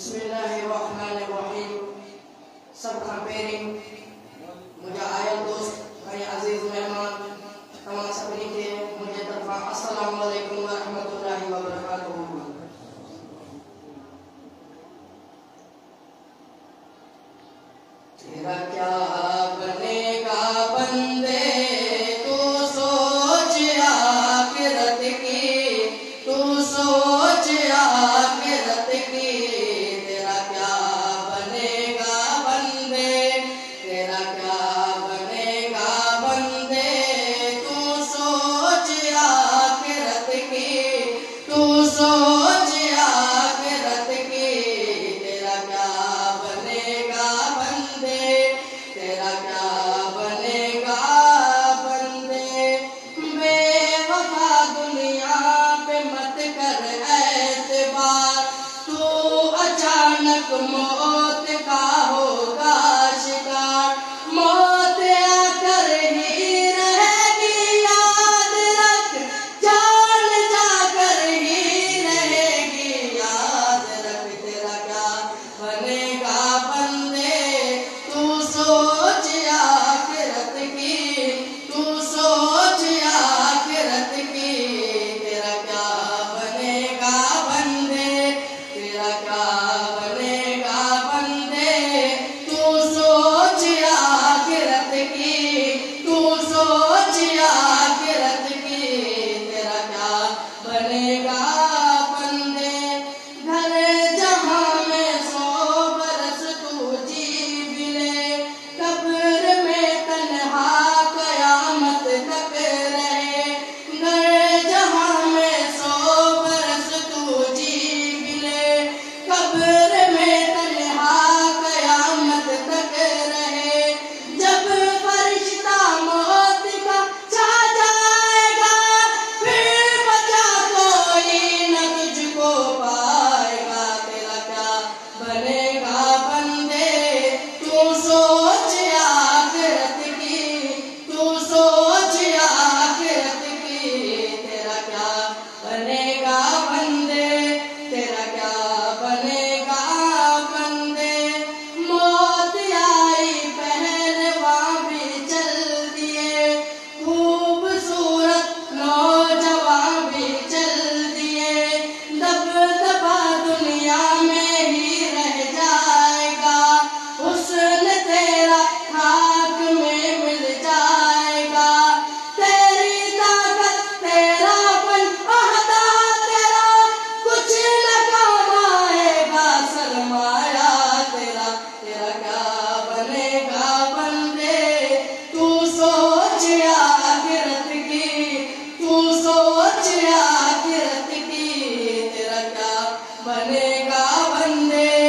बिस्मिल्लाहिर्रहमानिर्रहीम। सब खापेरिंग मुझे आयल दोस्त भाई अजीज मेहमान तमाम सभी के मुझे तरफा अस्सलाम वालेकुम व रहमतुल्लाहि व बरकातहू। तेरा क्या बनेगा बंदे तू सोच आखिरत की, तू सोच आखिरत की। तेरा क्या बनेगा बंदे, तेरा क्या बनेगा बंदे तू सोच आखिरत की, तू सोच आखिरत की। तेरा क्या बनेगा बंदे, तेरा क्या बनेगा बंदे। बेवफा दुनिया पे मत कर एतबार, तू अचानक मौत का होगा शिकार। मौत आकर ही रहेगी याद रख, जान जाकर ही रहेगी याद रख। तेरा क्या बनेगा बंदे तू सोच आखिरत की, तू सोच आखिरत की। तेरा क्या बनेगा बंदे, तेरा क्या बनेगा बंदे तू सोच आखिरत की, तू सोच आखिरत की। तेरा क्या बनेगा बंदे। घर जहाँ में 100 बरस तू जी भी ले, कब्र में तन्हा कयामत तक रहे। घर जहाँ में 100 बरस तू जी भी ले, कब्र में तन्हा कयामत तक रहे। जब फरिश्ता मौत का छा जाएगा, फिर बचा कोई न तुझको पाएगा। तेरा क्या बनेगा बंदे तू सोच आखिरत की, तू सोच आखिरत की। तेरा क्या बनेगा बंदे, तेरा क्या बनेगा बंदे। मौत आई पहलवान भी चल दिए, खूबसूरत नौजवान भी चल दिए। दबदबा दुनिया में ही रह जाएगा, हुस्न तेरा खाक में मिल जाएगा। तेरी ताकत तेरा बल अहदा तेरा, कुछ न काम आएगा सरमाया तेरा। तेरा क्या बनेगा बंदे तू सोच आखिरत की, तू सोच आखिरत की। तेरा क्या बनेगा बंदे।